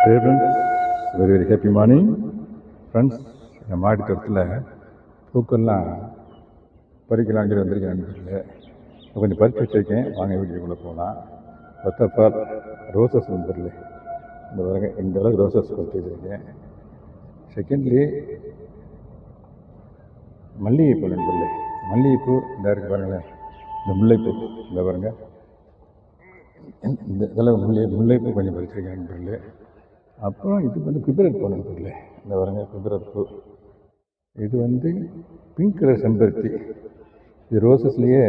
Hey friends, very happy morning. Friends, இந்த மாடி தோட்டத்தில் பூக்கள்லாம் பறிக்கலாம் சொல்லி வந்திருக்கேன். கொஞ்சம் பறித்து வச்சுருக்கேன். வாங்க வீட்டுக்குள்ளே போகலாம். ஃபர்ஸ்ட் ஆஃப் ஆல் ரோசஸ் வந்துடல. இந்த வரைக்கும் இந்த அளவுக்கு ரோசஸ் பறித்து வச்சுருக்கேன். செகண்ட்லி மல்லிகைப்பூ நண்பர்களே, மல்லிகைப்பூ இந்த இருக்குது பாருங்களேன். இந்த முல்லைப்பூ இந்த பாருங்க, இந்த இதெல்லாம் முல்லைப்பூ கொஞ்சம் பறிச்சிருக்கேன் நண்பர்களே. அப்புறம் இது வந்து பிப்ரவரி பூ நண்பர்களே, இந்த பாருங்க பிப்ரவரி பூ. இது வந்து பிங்க் கலர் செம்பருத்தி. இது ரோசஸ்லேயே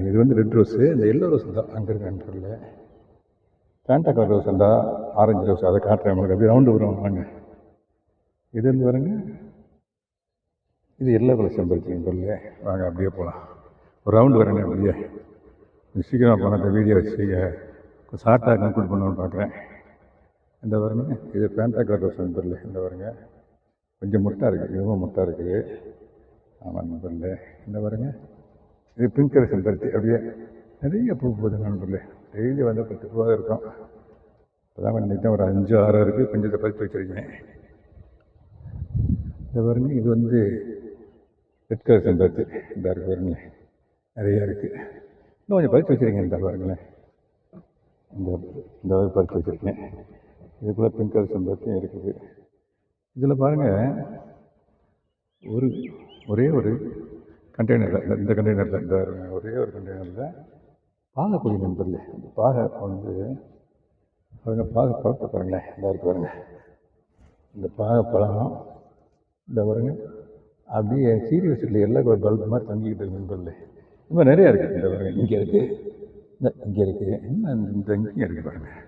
இது வந்து ரெட் ரோஸு, இந்த எல்லோ ரோஸ் தான் அங்கே இருக்க நண்பர்களே. பேண்டா கலர் ரோஸ் அந்த ஆரஞ்சு ரோஸ் அதை காட்டுறேன் உங்களுக்கு. அப்படியே ரவுண்டு வரும் வாங்க. இது வந்து பாருங்க, இது எல்லோ கலர் செம்பருத்தி நண்பர்களே. வாங்க அப்படியே போகலாம். ஒரு ரவுண்டு வரேங்க. அப்படியே சீக்கிரமாக போனால் இந்த வீடியோ வச்சு ஷார்ட்டாக கன்க்ளூட் பண்ணணும்னு பார்க்குறேன். இந்த பாருங்க, இது பேண்டா கலர் ரோஸ் நண்பர்களே. இந்த பாருங்க கொஞ்சம் முட்டை இருக்குது, இதுவும் முட்டை இருக்குது. ஆமாம் நண்பர்களே. இந்த பாருங்க, இது பிங்க் கலர் செம்பருத்தி. அப்படியே நிறைய பூ போகுது நண்பர்களே. டெய்லி வந்து 10 பூவாக இருக்கும். இப்போதான் கொஞ்சம் தான் ஒரு 5-6 இருக்குது. கொஞ்சத்தை பறித்து வச்சுருக்கேன். இந்த பாருங்க, இது வந்து ரெட் கலர் செம்பருத்தி. இந்த இருக்குது பாருங்க, நிறையா இருக்குது. இன்னும் கொஞ்சம் பறித்து வச்சுருக்கேன். இந்த பாருங்களேன், இந்த பறித்து வச்சுருக்கேன். இதுக்குள்ளே பிங்க் கலர் செம்பருத்தியும் இருக்குது. இதில் பாருங்கள், ஒரே ஒரு கண்டெய்னரில், இந்த கண்டெய்னரில், இந்த ஒரே ஒரு கண்டெய்னரில் பாகப்பொடி நண்பர்களே. இந்த பாகை வந்து பாருங்கள், பாகை பழத்தை பாருங்களேன். இந்த இருக்குது பாருங்கள், இந்த பாகப்பழம் இந்த பாருங்க அப்படியே சீரியஸில் எல்லாம் ஒரு பல்ப் மாதிரி தங்கிக்கிட்டு இருக்கு நண்பர்களே. இந்த மாதிரி நிறையா இருக்குது. இந்த பாருங்கள், இங்கே இருக்குது, இந்த இங்கே இருக்குது, இன்னும் இந்த இங்கேயும் இருக்குது பாருங்கள்,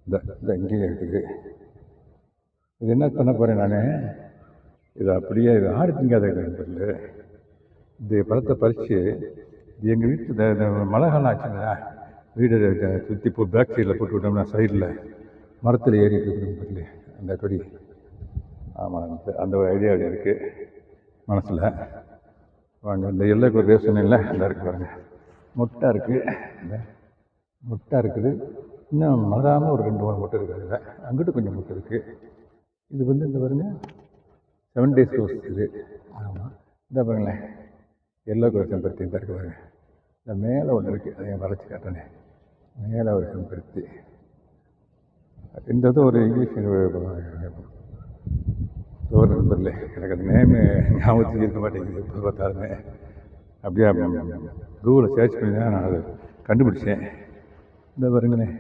இந்த இங்கேயும் இருக்குது. இது என்ன பண்ண போகிறேன் நான், இது அப்படியே இது ஆடு திங்காத நண்பர்களே. இந்த பழத்தை பறித்து இது எங்கள் வீட்டு இந்த மழை காலம் ஆச்சுங்களா, வீடு சுற்றி பேக் சைடில் போட்டு விட்டோம்னா சைடில் மரத்தில் ஏறிட்டு இருக்கு நண்பர்களே அந்த கொடி. ஆமாம், அந்த ஒரு ஐடியா இருக்குது மனசில். வாங்க, இந்த எல்லைக்கு ஒரு ரேஷன் இல்லை, இந்த இருக்குது பாருங்க, முட்டை இருக்குது, இந்த முட்டை இருக்குது. இன்னும் மலராமல் ஒரு 2-3 முட்டை இருக்குது. அதில் அங்கிட்டு கொஞ்சம் முட்டை இருக்குது. இது வந்து இந்த பாருங்க 7 days ரோஸ் இது. ஆமாம், இந்த பாருங்களேன் எல்லோ கலர் செம்பருத்தி இந்த இருக்குது பாருங்க. இந்த மேலே ஒன்று இருக்குது, அதை வளைச்சி காட்டுறேன். மேலே ஒரு செம்பருத்தி. இந்த ஒரு இங்கிலீஷ் ஒரு நண்பர்களே, எனக்கு அந்த நேமு ஞாபகத்துக்கு இருக்க மாட்டேங்குது. இப்போ பார்த்தாலுமே அப்படியே கூகுளில் சர்ச் பண்ணி தான் நான் அதை கண்டுபிடிச்சேன். இந்த பாருங்களேன்,